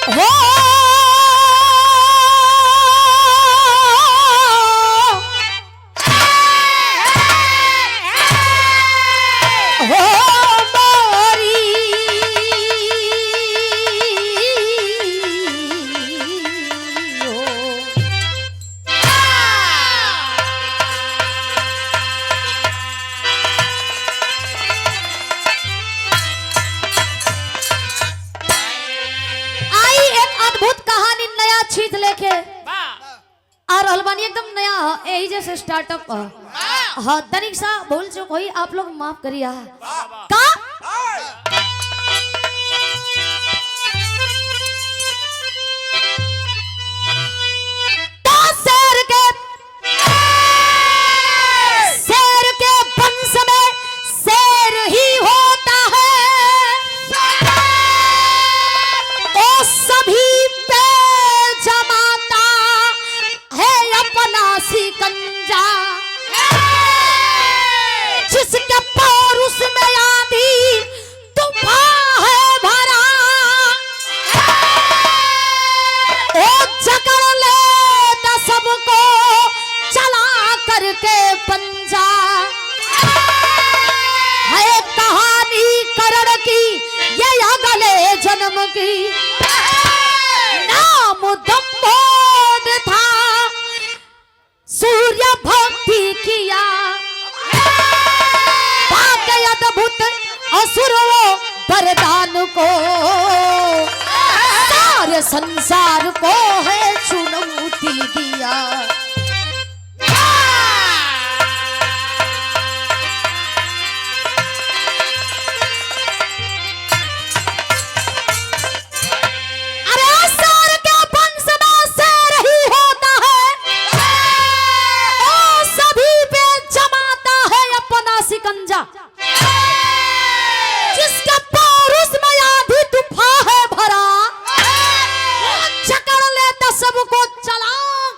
हो चीज लेके आ रहल बानी एकदम नया यही जैसे स्टार्टअप हाँ तनिक सा भूल चुक हुई आप लोग माफ करिए का वंश में शेर ही होता है ओ सभी सिकंजा जिसके पौरुष में आंधी तूफान है भरा ओ जकड़ लेता सबको चला करके पंजा है कहानी करण की ये अगले जन्म की नाम दम्भोद था सूर्य भक्ति किया पाके अद्भुत असुरों वरदान को सारे संसार को है चुनौती दिया जिसका पौरुष में आंधी तूफान है भरा जकड़ लेता सबको चला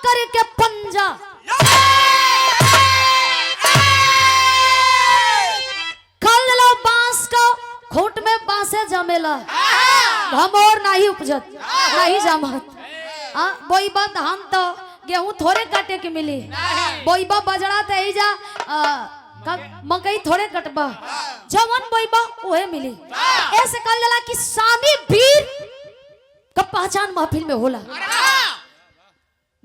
करके पंजा कल लो बांस को खोट में बांसे जमेला घमौर नहीं उपजत नहीं जमत बोईबा धान तो गेहूं थोड़े काटे के मिली बोईबा बजड़ा ते जा मकई थोड़े कटबा जवन बोईबा ओहे मिली ऐसे कल जला कि सामी वीर का पहचान महफिल में होला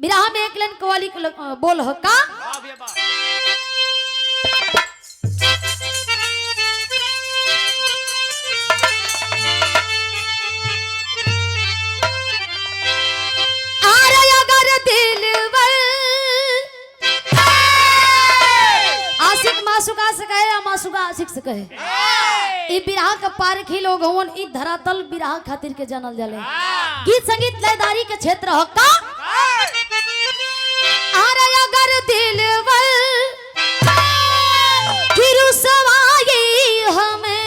बिरहा में एक लाइन कवाली बोल ह का मासुका से कहे या मासुका आशिक से कहे ई बिरहा का पारख ही लोग होवन ई धरातल बिरहा खातिर के जानल जाले गीत संगीत लयदारी के क्षेत्र ह का अरे अगर दिलवर किरुसवाई हमें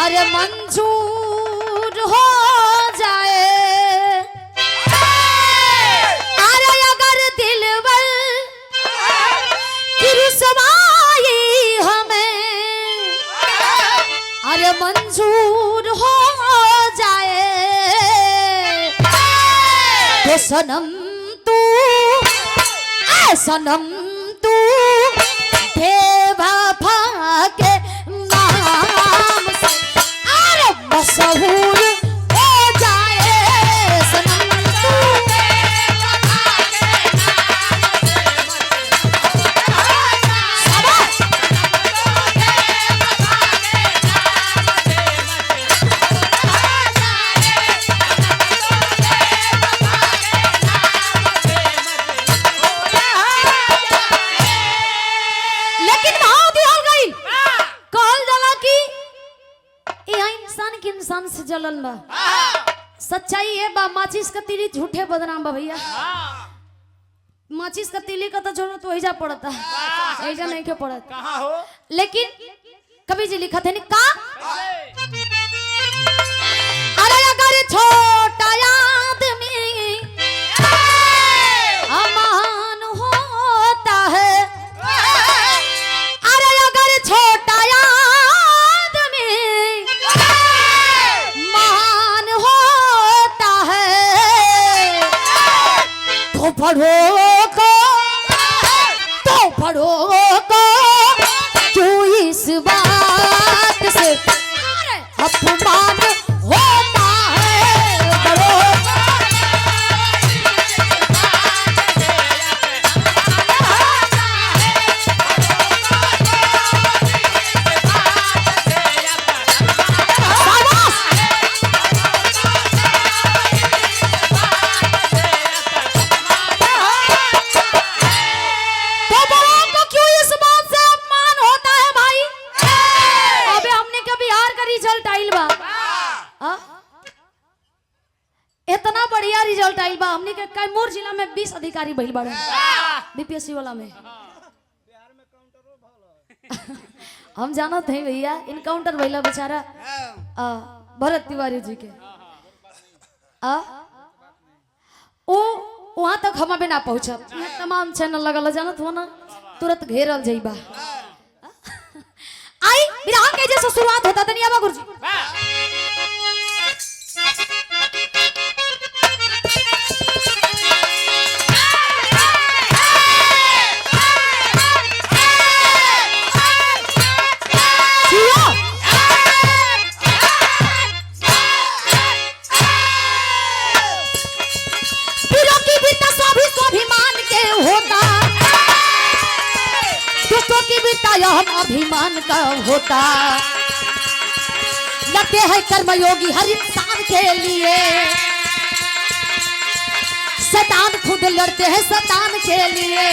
अरे मंजूर हो जाए अरे मंजूर हो जाए तो सनम तू सनम तू बेवफा के नाम से अरे मशहूर हो जाए सनम तू इंसान से जलन बा सच्चाई है बा माचिस का तीली झूठे बदनाम बा भैया माचिस का तीली का तो जरूरत वही जा पड़ता है ऐसा नहीं के पड़त कहां हो लेकिन कवि जी लिखा थे का अरे अगर छोटा आदमी अमान होता है अरे अगर छोटा को क्यों इस बात से अपमान होता है बड़ों का। इतना बढ़िया रिजल्ट आइल बा हमनी के कैमूर जिला में 20 अधिकारी भइल बाड़े बीपीएससी वाला में। हम जानत हैं भैया इनकाउंटर भइला बेचारा भरत तिवारी जी के ओ वहां तक हम अबे ना पहुंचब। तमाम चैनल लगल जानत हो ना तुरंत घेरल जइबा। आई विराम के जैसे शुरुआत होता तनिया बा गुरुजी। हम अभिमान का होता लगते हैं कर्मयोगी हर इंसान के लिए। शैतान खुद लड़ते हैं शैतान के लिए।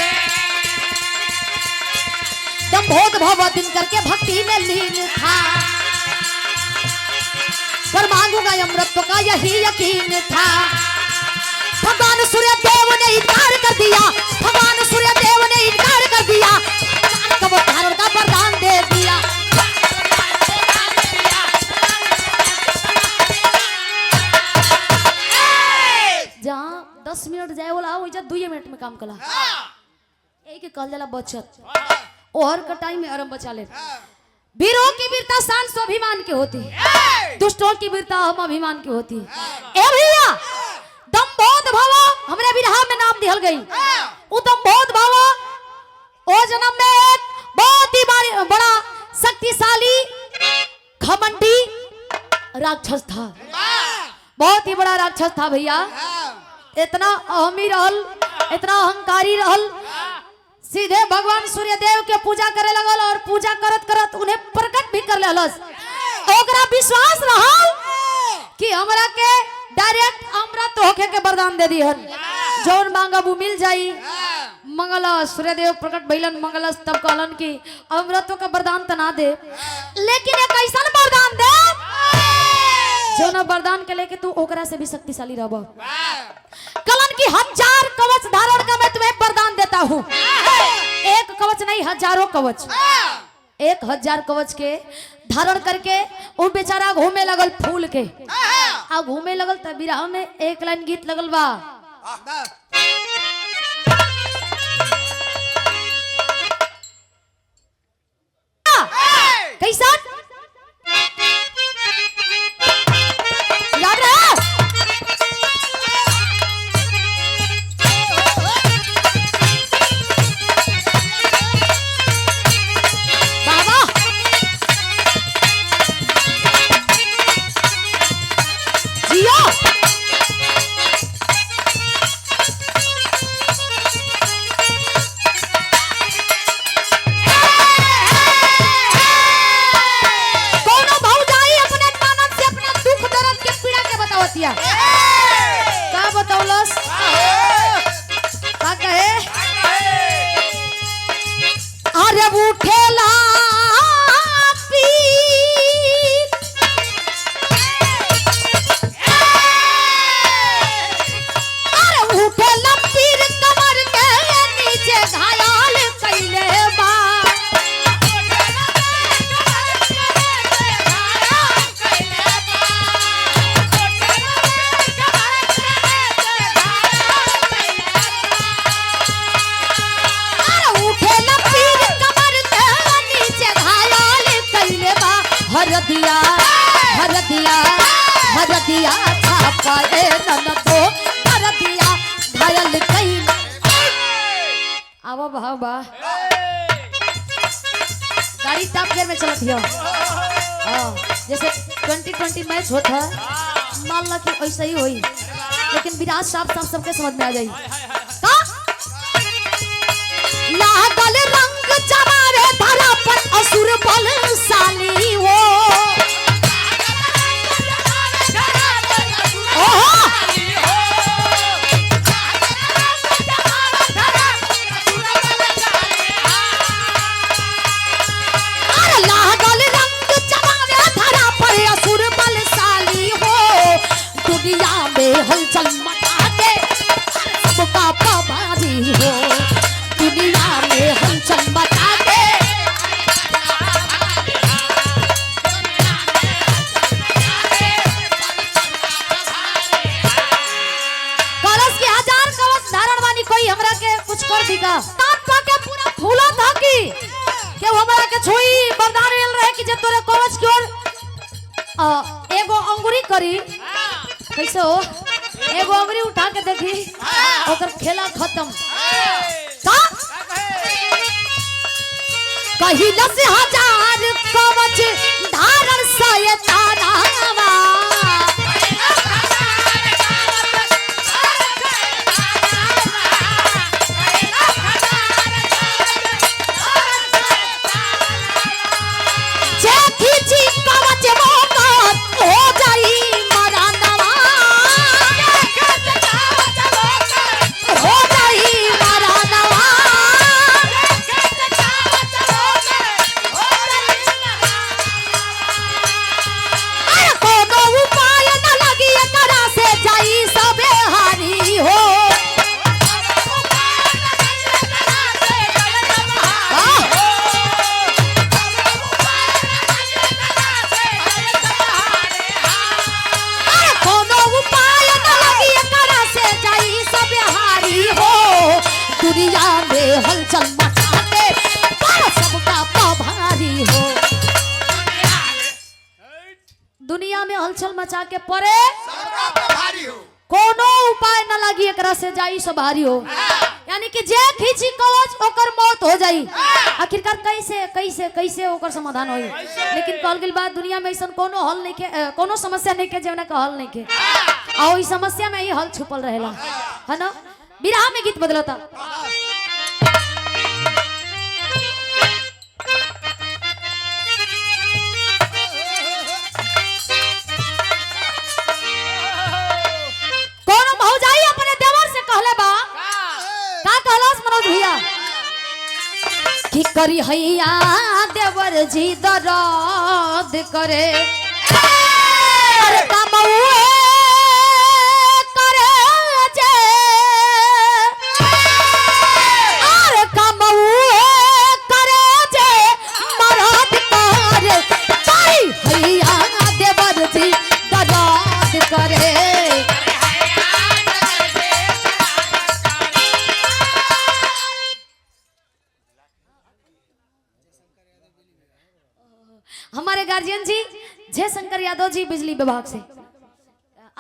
दंभोद भव दिन करके भक्ति में लीन था पर मांगूंगा अमृत का यही यकीन था। भगवान सूर्य देव ने इनकार कर दिया। भगवान सूर्य देव ने इनकार कर दिया। धारण का वरदान दे दिया। जहाँ 10 मिनट जाए बोला वही 2 मिनट में काम कला एक कहल जाला बचत और का टाइम में आराम बचा ले। वीरों की वीरता शान स्वाभिमान की होती है। दुष्टों की वीरता हम अभिमान की होती है। ए भैया दंभोद भव हमरे विरहा में नाम दिहल गई। वो दंभोद भव ओ जन्म में एक बहुत ही बड़ा शक्तिशाली घमंडी राक्षस था। बहुत ही बड़ा राक्षस था भैया। इतना अहमी रहल इतना अहंकारी रहल सीधे भगवान सूर्य देव के पूजा करे लगल और पूजा करत करत उन्हें प्रकट भी कर लेलस। ओकरा विश्वास रहल कि हमरा के डायरेक्ट अमृत होके के वरदान दे दिहन जौन मांगब मिल जाई। मंगलस सूर्यदेव प्रकट भइलन मंगलस तब कहलन कि अमृतों का वरदान तना दे लेकिन एक ऐसा वरदान दे जो न वरदान के लेके तू ओकरा से भी शक्तिशाली रहब। कहलन कि 1000 कवच धारण का मैं तुम्हें वरदान देता हूँ। एक कवच नहीं हजारों कवच 1000 कवच के धारण करके वो बेचारा घूमे लगल फूल के आ घूमे लगल तब विरह में एक लाइन गीत लगल बा। कैसा याद रहा बाबा जियो का बतौलस का कहे अरे उठेला पीर कमर के नीचे घायल कैले बा। हर दिया छापा नन तो हर दिया घायल कई आवा भाव बा गाड़ी टॉप गियर में चलत हियो। जैसे 2020 मैच होता है मान ला कि ऐसा ही होई, लेकिन विराट साफ साफ सबके समझ में आ जाई। का लागल रंग जमारे धरा पर असुर बलशाली हो। हलचल मचा के सबका पभारी हो, दुनिया में हलचल मचा के। कलश के हजार कवच धारण वाली कोई हमरा के कुछ कर दीगा ताप के पूरा फूला था कि हमरा के छोई बरदान मिल रहे कि जे तोरे कवच की ओर एगो अंगुरी करी कैसे हो एगो अंगुरी उठा के देखी ओकर खेला खत्म। का कहिला से हजार कवच धारण सयतानावा जे खींची कवच मोकर हो जाई दुनिया में हलचल मचा के सबका पभारी हो। दुनिया में हलचल मचा के परे सबका पभारी हो, कोनो उपाय न लगी एकरा से जाई सब भारी हो। यानी कि जे खींची कवच ओकर मौत हो जाई। आखिरकार कैसे कैसे कैसे ओकर समाधान होई। लेकिन कहल गेल बात दुनिया में ऐसा कोनो हल नहीं के, कोनो समस्या नहीं के जेवना का हल नहीं के, और इस समस्या में ही हल छुपल रहेला है ना। बिरहा में गीत बदलता कौन भौजाई अपने देवर से कहले बा का कहलस मनोज भैया की करी हैया देवर जी दर्द करे अरे कामौए हमारे गार्जियन जी जय शंकर यादव जी बिजली विभाग से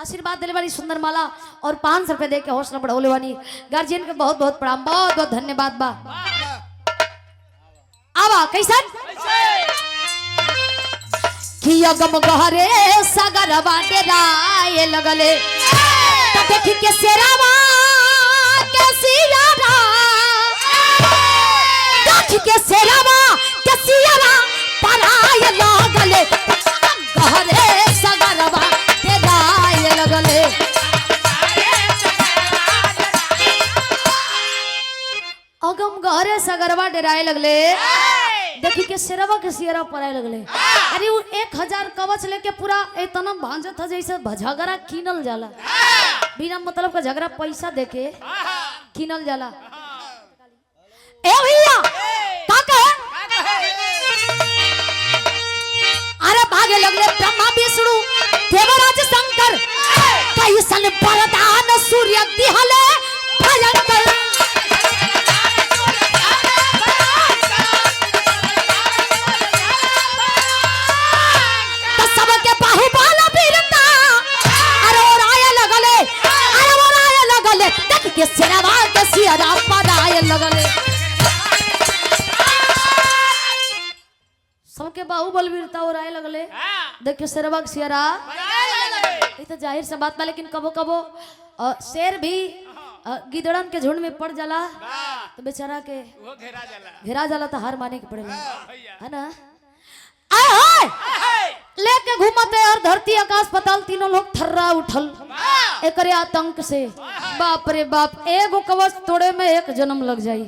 आशीर्वाद दिले वाली सुंदर माला और 500 रुपए दे के हौसला बढ़ाने वाली गार्जियन के बहुत बहुत प्रणाम, बहुत बहुत धन्यवाद बा। आवा कैसन कि अगम गहरे सागर बाटे राय लगले देखी के सेरावा के सियारा देखी के सेरावा के सियारा पराय लगले गहरे सागरवा के राय लगले। अगम गहरे सागरवा डेराए लगले देखी के सेरवा के सियरा पराए लगले। अरे वो 1000 कवच लेके पूरा इतना भांजत था जैसे झगड़ा कीनल जाला, बिना मतलब का झगड़ा पैसा देके कीनल जाला। ए भैया का कहे अरे भागे लगले ब्रह्मा विष्णु देवराज शंकर कैसन वरदान सूर्य दिहले भयंकर सबके बाहुबल वीरता अरे ओराए लगले देख के सिरवा के सियरा पराए लगले। बाहुबल वीरता और आए लगले देखियो शेरवा के शेरा ये तो जाहिर सा बात बा लेकिन कबो कबो शेर भी गिदड़न के झुंड में पड़ जाला तो बेचारा के घेरा जाला तो हार माने के पड़ेला है ना। लेके घूमते और धरती आकाश पताल तीनों लोग थर्रा उठल एकरे आतंक से। बाप रे बाप, एगो कवच तोड़े में एक जन्म लग जाई,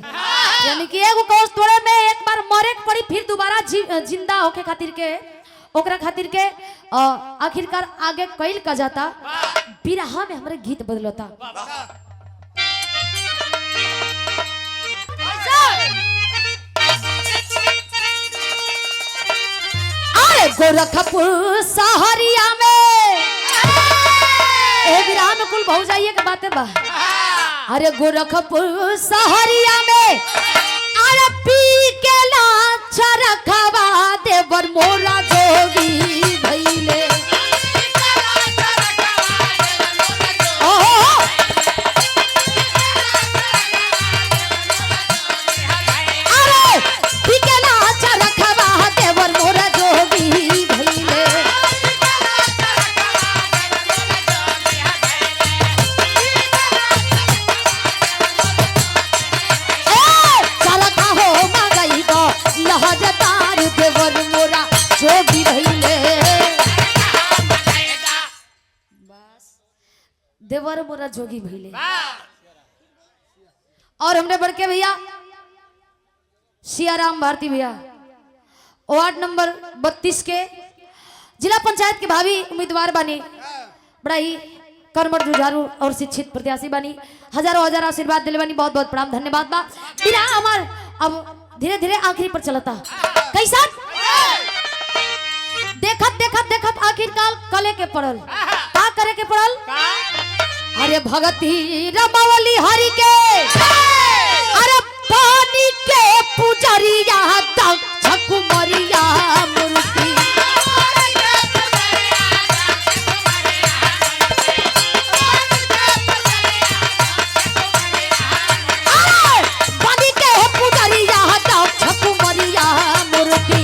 यानी कि एगो कवच तोड़े में एक बार मरे के पड़ी फिर दोबारा जिंदा होके खातिर के ओकरा खातिर के आखिरकार आगे कैल का जाता। बिरहा में हमारे गीत बदलता। गोरखपुर सहरिया में विराम में कुल बहु जाइए के बातें बा। अरे गोरखपुर सहरिया में अरे पी के लाचा रखवा देवर मोरा जोगी भइले। अरे पी के लाचा रखवा देवर मोरा जोगी भइले। चरखा हो मगई गो लहजतार देवर मोरा जोगी भइले। बस देवर मोरा जोगी भइले। और हमने बढ़ के भैया सियाराम भारती भैया वार्ड नंबर 32 के जिला पंचायत के भावी उम्मीदवार बने, बड़ा ही कर्मठ जुझारू और शिक्षित प्रत्याशी बनी। हजारों हजार आशीर्वाद दिले बनी, बहुत बहुत प्रणाम धन्यवाद बा। बिना हमार अब धीरे धीरे आखिरी पर चलता कैसा देखत देखत देखत आखिरकार कले के पड़ल का करे के पड़ल। अरे भगती रमावली हरि के अरे पानी के पुजरिया दक्ष कुमरिया मूर्ति। पानी के पुजरिया दक्ष कुमरिया मूर्ति।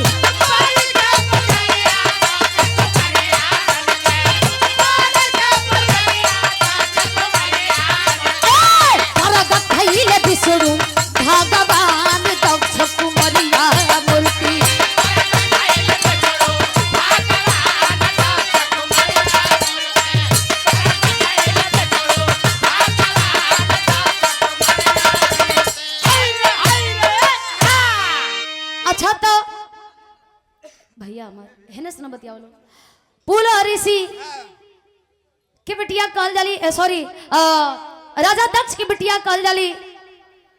विष्णु भगवान दक्ष कुमरिया मूर्ति। अच्छा तो भैया हमारे है ना सुना बतिया पुल ऋषि के बिटिया कहल जाली, सॉरी राजा दक्ष की बिटिया कहल जाली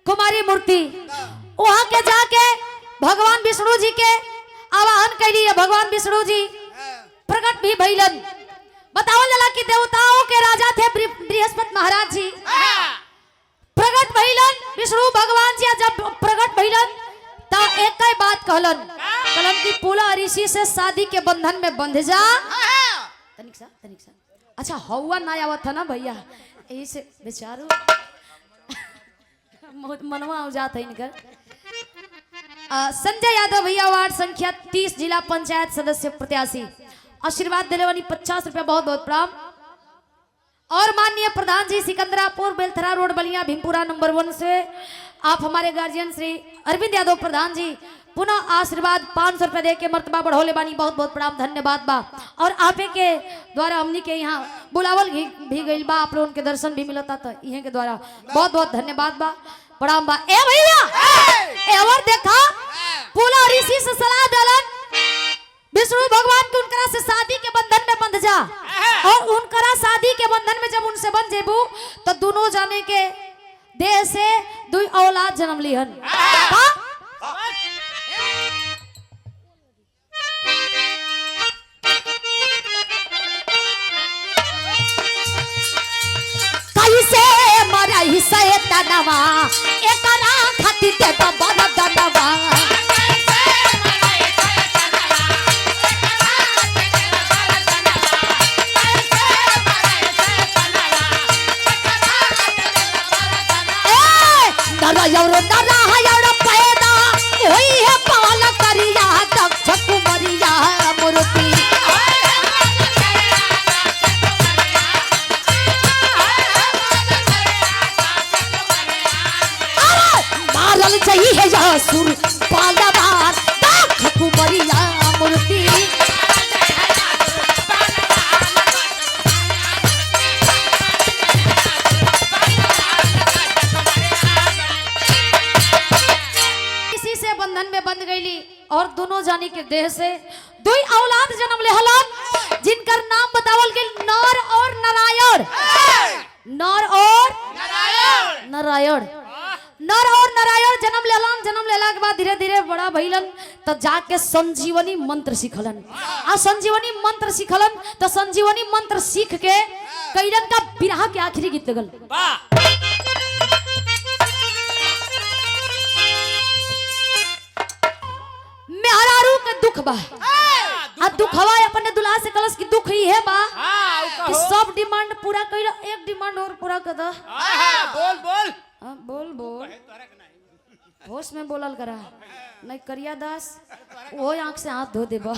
कुमारी मूर्ति। वहां के जाके भगवान विष्णु जी के आवाहन कैली। भगवान विष्णु जी प्रकट भी भइलन। बतावल जाला कि देवताओं के राजा थे बृहस्पति महाराज जी। प्रकट भइलन विष्णु भगवान जी। जब प्रकट भइलन तो एक ही बात कहलन कि पुला ऋषि से शादी के बंधन में बंध जा। तनिक सा अच्छा हवा ना आवत था ना भैया, यही से बेचारू मनवा हो जाता है इनकर। संजय यादव भैया वार्ड संख्या 30 जिला पंचायत सदस्य प्रत्याशी आशीर्वाद दिले वाली 50 रुपया बहुत बहुत प्रणाम। और माननीय प्रधान जी सिकंदरापुर बेलथरा रोड बलिया भीमपुरा नंबर 1 से आप हमारे गार्जियन श्री अरविंद यादव प्रधान जी पुनः आशीर्वाद 500 रुपया दे के मर्तबा बढ़ोले बानी, बहुत बहुत प्रणाम धन्यवाद बा। और आपे के द्वारा हमनी के यहाँ बुलावल भी गइल बा, आप लोगों के दर्शन भी मिलता था इहे के द्वारा, बहुत बहुत धन्यवाद बा प्रणाम बा। ए भैया और देखा पुला ऋषि से सलाह दलन विष्णु भगवान के उनकरा से शादी के बंधन में बंध जा। और उनकरा शादी के बंधन में जब उनसे बंध जेबू तो दोनों जाने के देह से 2 औलाद जन्म लिहन। कैसे मरई सैतनवा एकरा खातिर के बरदनवा। पैदा होई है पाल करिया दक्ष कुमरिया असुर पालवान दाख कुमरिया मूर्ति इसी से बंधन में बंध गईली और दोनों जानी के देह से दुई औलाद जन्म ले हलन जिनकर नाम बतावल गेल नर और नारायण। नर और नारायण नर और नारायण जन्म लेलन। जन्म लेला के बाद धीरे धीरे बड़ा भइलन त जाके संजीवनी मंत्र सीखलन। आ संजीवनी मंत्र सीखलन तो संजीवनी मंत्र सीख के कैलन का बिरहा के आखिरी गीत लगल। मेहरारू के दुख बा आ दुख हवा अपने दुल्हा से कलश की दुख ही है बा कि सब डिमांड पूरा कइला एक डिमांड और पूरा कर द। बोल बोल बोल बोल होश में बोलल करा नहीं करिया दास वो आंख से हाथ धो देबा।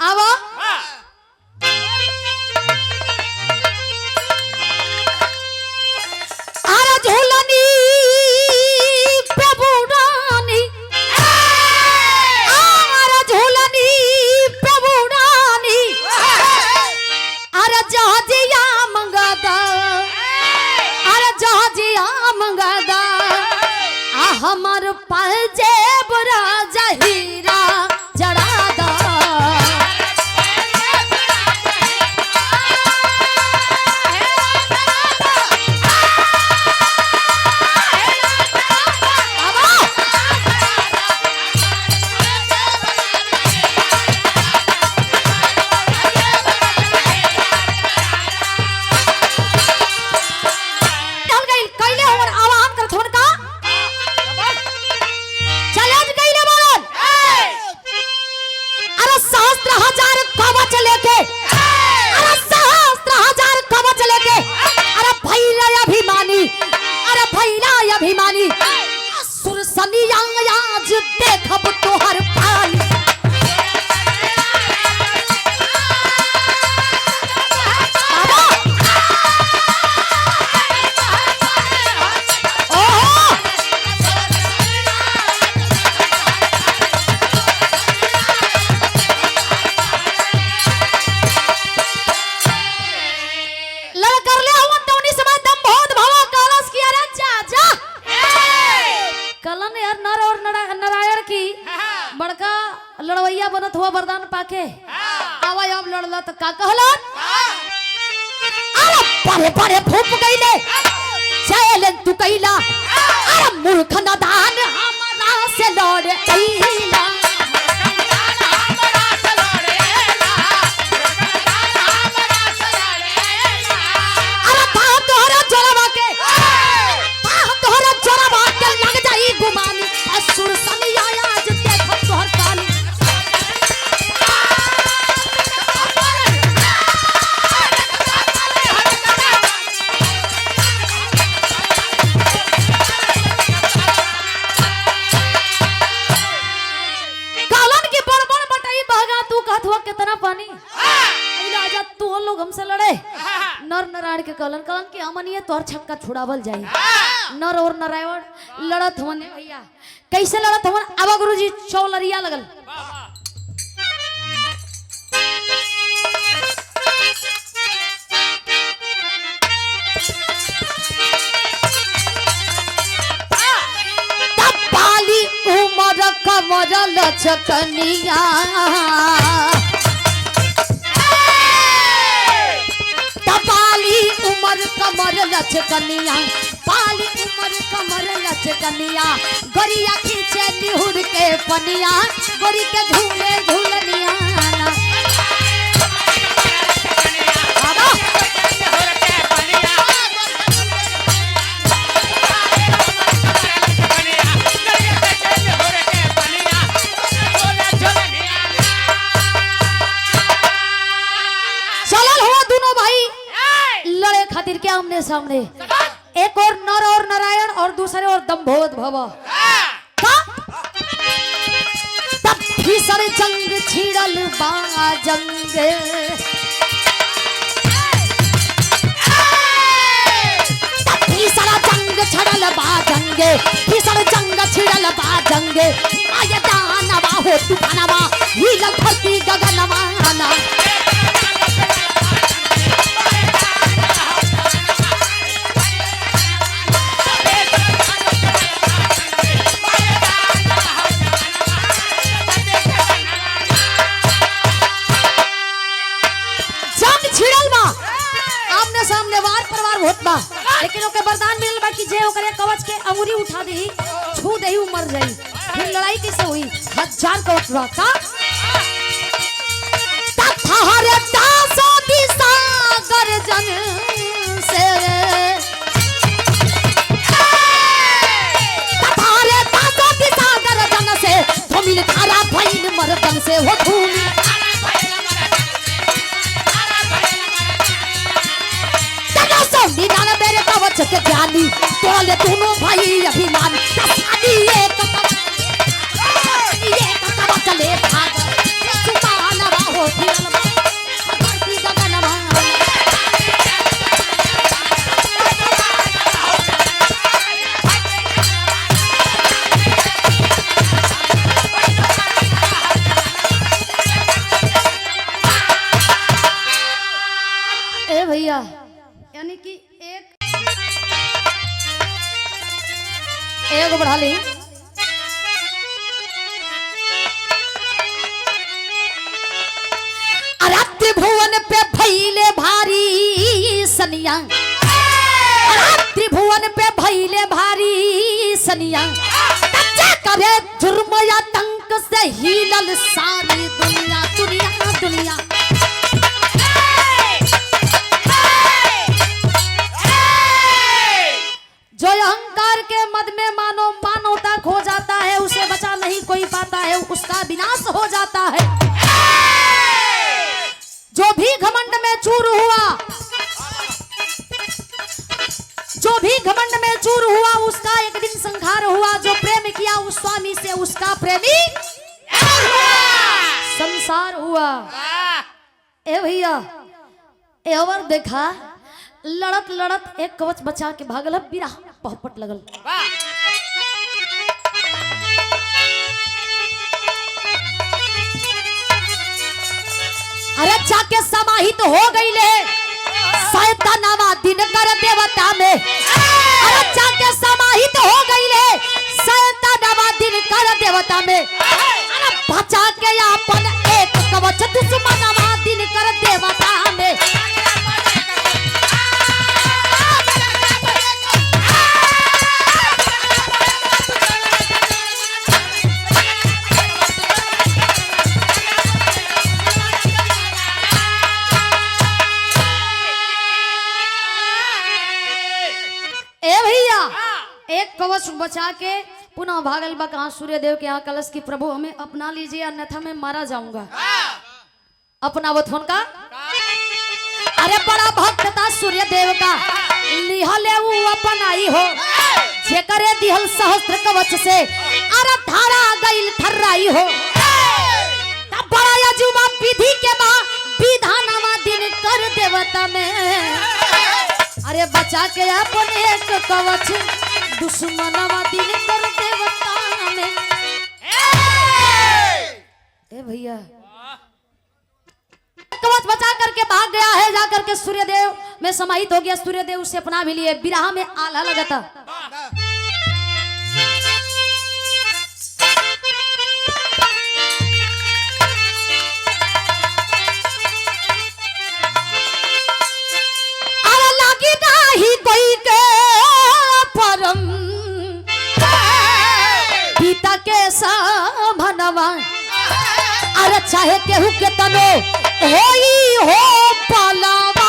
आवा आरा झोलनी प्रभु रानी आरा झोलनी प्रभु रानी आरा जहाजिया मंगादा आरा जहाजिया मंगादा आ हमार पाजे बरा जहीरा जड़ादा अभिमानी सुर सनिया आज देखब तोहर पानी लड़वैया बनत हुआ वरदान पाके आवा अब लड़ला तो का कहलन अरे परे परे फूप गईले चैलेंज तू कइला अरे मूर्ख नादान हमरा से लड़े कइला अरे तोहरा जोरवा के लग जाई गुमानी असुर सनिया आज देख तोहर पानी हमसे लड़े नर नारायण के कलन कलन की अमनिए तोर छक्का छुड़ावल जाई। नर और नारायण लड़त हवन भैया कैसे लड़त हवन आबा गुरुजी चौलरिया लगल तब बाली उमर कमर लचकनिया उमर कमर लचकनिया पाली उमर कमर लचकनिया गोरिया खींचे निहुर के पनिया गोरी के झूले झूलनिया चलल हुआ दोनों भाई लड़े खातिर क्या हमने सामने एक और नर और नारायण और दूसरे और दंभोद भव तब भीषण जंग छिड़ल बा जंग तब भीषण जंग छिड़ल बा जंग भीषण जंग छिड़ल जंगे आया दानवा हो तूफानवा हिलल धरती गगनवा ना सामने वार परवार होत बा लेकिन ओके वरदान मिलल बा कि जे ओकरे कवच के अंगुरी उठा देही छू देही मर जाई फिर लड़ाई कैसे हुई 1000 कवच बा का तथारे दासो दिशा गर्जन से तथारे दासो दिशा गर्जन से धूमिल धारा भइल मर्दन से हो धूमिल निदान मेरे कवच के ज्ञानी तोले दोनों भाई अभिमानी सानी एक कवच ले भाग सुमानवा हो फिरलवा धरती गगनवा ए भैया यानी कि एक बढ़ा ली त्रिभुवन पे भैले भारी सनिया त्रिभुवन पे भैले भारी सनिया करे जुर्म या तंक से हिलल सारी दुनिया दुनिया दुनिया जो अहंकार के मद में मानवता खो जाता है उसे बचा नहीं कोई पाता है उसका विनाश हो जाता है जो भी घमंड में चूर हुआ उसका एक दिन संहार हुआ जो प्रेम किया उस स्वामी से उसका प्रेमी संसार हुआ ए भैया एवर देखा लड़त लड़त एक कवच बचा के भागल बिरा पहपट लगल अरे जाके समाहित हो गई ले शैतानवा दिन कर देवता में अरे जाके समाहित हो गई ले शैतानवा दिन कर देवता में अरे बचा के अपन एक कवच दुश्मनवा दिन कर देवता में एक कवच बचा के पुनः भागल बा कहा सूर्यदेव के यहाँ कलश की प्रभु हमें अपना लीजिए अन्यथा मैं मारा जाऊंगा अपना वो थोन का अरे बड़ा भक्त था सूर्यदेव का लिहले वो अपनाई हो जे करे दिहल सहस्त्र कवच से अरे धारा गइल थर्राई हो तब बड़ा अजूबा विधि के बा विधानवा दिन कर देवता में अरे बचा के अपन एक कवच दुश्मनवा दिन कर देवता में ए भैया कवच बचा करके भाग गया है जाकर के सूर्यदेव में समाहित हो गया सूर्यदेव उसे अपना भी लिए बिरहा में आला लगता अरे चाहे केहू के तनो होई हो पलवा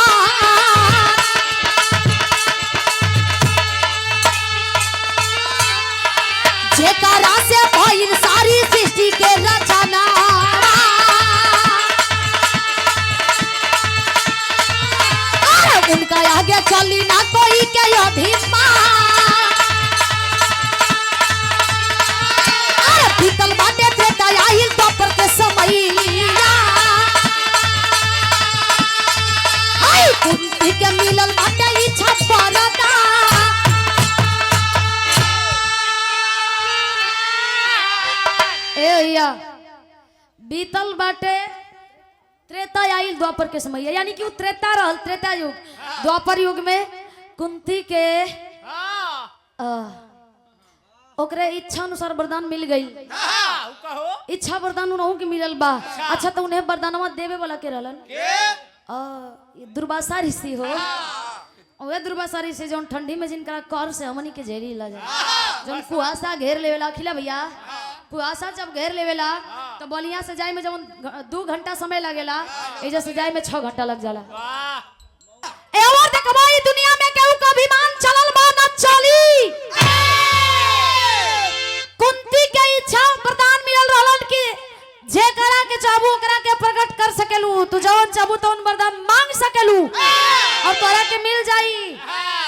जेकरा से भइल सारी सृष्टि के रचना अरे उनका आगे चली ना कोई के अभिमान बीतल बाटे थे दयाहिल दोपहर के समैया हाय कुंती के मिलल बाटे इच्छा परदा भैया बीतल बाटे त्रेता आइल द्वापर के समय, यानी कि त्रेता रहल, त्रेता युग। द्वापर युग में कुंती के ओकरे इच्छा अनुसार वरदान मिल गई। इच्छा वरदान उन्हों के मिलल बा। अच्छा तो उन्हें वरदानवा देवे वाला के रहलन दुर्वासा ऋषि हो। ओए दुर्वासा ऋषि जौन ठंडी में जिनका कर से हमनी के झेरी ला जा, जौन कुहासा घेर लेवेला। खिला भैया कुहासा जब घेर लेवेला तो बलिया से जाए में जब 2 घंटा समय लगेला, एजा से जाए में 6 घंटा लग जाला। एवर देखबो ई दुनिया में केहू का अभिमान चलल बा न चली। कुंती के इच्छा वरदान मिलल रहलन कि जे करा के चाहबू ओकरा के प्रकट कर सकेलू, तू जवन चाहबू तवन वरदान मांग सकेलू और तोरा के मिल जाई।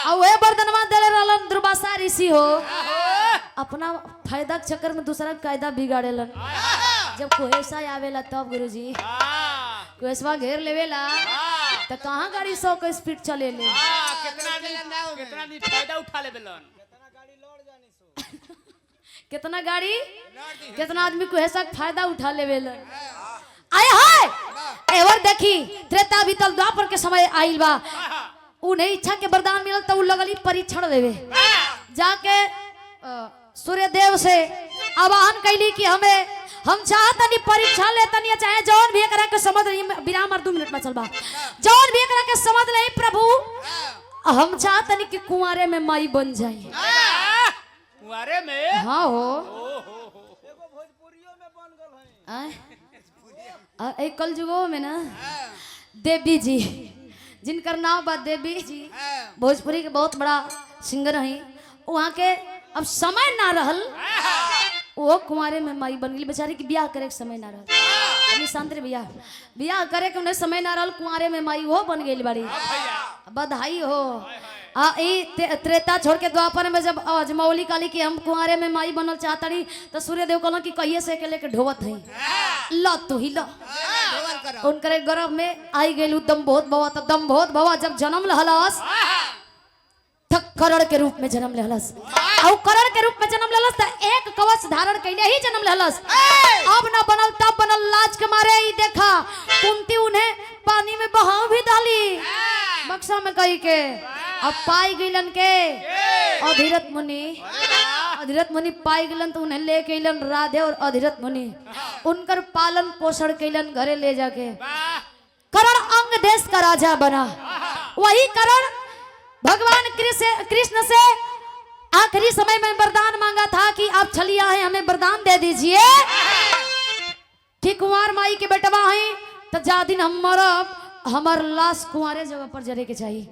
और वे वरदानवा देले रहलन दुर्वासा ऋषि हो। अपना फायदा के चक्कर में दूसरा कायदा बिगाड़ेलन। जब कुहेसा आवेला तब गुरुजी कुहेसवा घेर लेवेला तो कहाँ गाड़ी 100 के स्पीड चले ले। कितना फायदा उठा लेबेलन, कितना गाड़ी कितना आदमी कुहेसा के फायदा उठा लेवेलन। आए हाय एवर देखी त्रेता बीतल द्वापर के समय आइल बा। उन्हें इच्छा के वरदान मिलल तो उ लगली परीक्षण देवे। जाके सूर्य देव से आवाहन कैली कि हम चाहतनी परीक्षा लेतनी, चाहे जौन भी करा के समझ रही। विराम 2 मिनट में चलबा। जौन भी करा के समझ ले प्रभु, हम चाहतनी कि कुंवारे में माई बन जाए। कुंवारे में? हाँ हो भोजपुरियों में बन गल है। एक कल जुगो में ना देवी जी जिनकर नाम बा देवी जी, भोजपुरी के बहुत बड़ा सिंगर हैं। वहाँ के अब समय ना रहल, वो कुंवारे में माई बन गई। बेचारी की ब्याह करे के समय ना रहल। अभी शांत रे भैया, ब्याह करे के उन्हें समय ना रहल, कुंवारे में माई वो बन गई बड़ी। बधाई हो। त्रेता छोड़ के द्वापर में जब अजमौली काली की हम कुंवारे में माई बनल चाहता रही तो सूर्य देव कहला कि कहिए से के लेके ढोवत है लो तू ही लो। उनके गर्भ में आई गई दम बहुत भवा। तो दम बहुत भवा जब जन्म लहलस तक करण के रूप में जन्म लहलस। और करण के रूप में जन्म लहलस तो एक कवच धारण कैले ही जन्म लहलस। अब ना बनल तब बनल, लाज के मारे ही देखा कुंती उन्हें पानी में बहाव भी डाली बक्सा में कही के। अब पाई गईलन के अधिरथ मुनि। अधिरथ मुनि पाई गईलन तो उन्हें ले गईलन राधे और अधिरथ मुनि। उनकर पालन पोषण कैलन घरे ले जाके। करण अंग देश का राजा बना। वही करण भगवान कृष्ण से आखिरी समय में वरदान मांगा था कि आप छलिया है हमें वरदान दे दीजिए कि कुंवर माई के बेटवा है तो जा दिन हम मरब हमार लाश कुंवारे जगह पर जरे के चाहिए।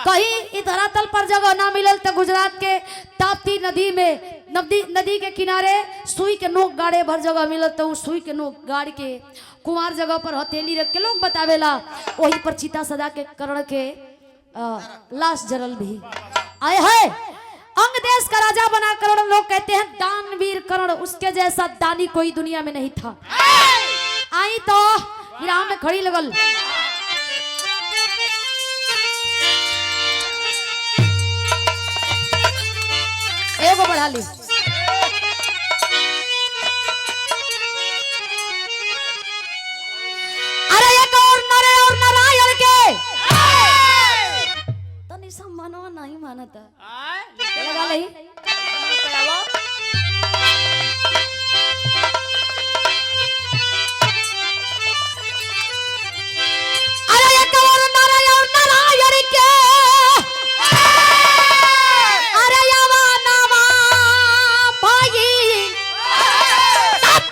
कहीं धरातल पर जगह ना मिलल तो गुजरात के ताप्ती नदी में नदी के किनारे सुई के नोक गाड़े भर जगह मिलल तो उस सुई के नोक गाड़ के कुंवार जगह पर हथेली रख के लोग बतावेला वही पर चिता सदा के करण के लाश जरल भी। आए है अंग देश का राजा बना करण। लोग कहते हैं दानवीर करण, उसके जैसा दानी कोई दुनिया में नहीं था। आई तो विराम में खड़ी लगल। एगो बढ़ा ली। अरे एक और नरे और नारायण के तनी सब मनवा नहीं मानता लगा ली। अरे एक और नरे और नारायण के अरे यावा नावा भाई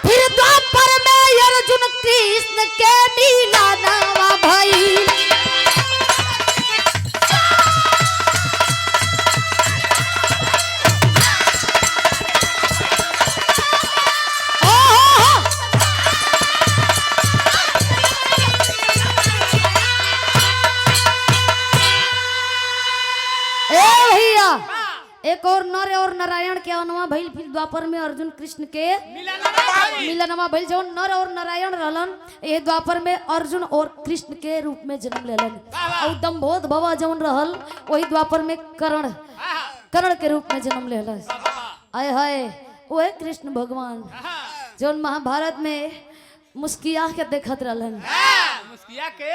फिर द्वापर में अर्जुन कृष्ण के मिला नावा भाई। एक और नर और नारायण के अनवा भइल। फिर द्वापर में अर्जुन कृष्ण के मिलनवा भइल। जो नर और नारायण रहलन ये द्वापर में अर्जुन और कृष्ण के रूप में जन्म लेलन। और दम्भोध भवा जौन रहल वही द्वापर में कर्ण के रूप में जन्म लेलन। आय हाय वो है कृष्ण भगवान जो महाभारत में मुस्किया के देखत रहलन मुस्किया के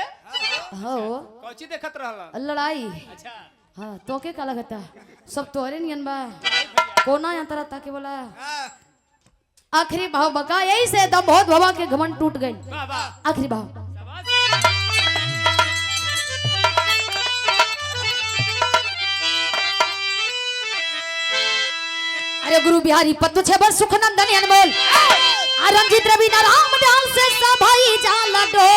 हो कौची देखत रहलन लड़ाई। अच्छा हाँ तो के का लगता सब तोहरे नियन बा कोना यहाँ तरह ताके बोला आखिरी भाव बका यही से दम बहुत बाबा के घमंड टूट गए। वाह वाह आखिरी भाव शाबाश अरे गुरु बिहारी पत्तू छे सुख नंदन अनमोल रंजित रवि राम डाल से सभाई जाला डोल।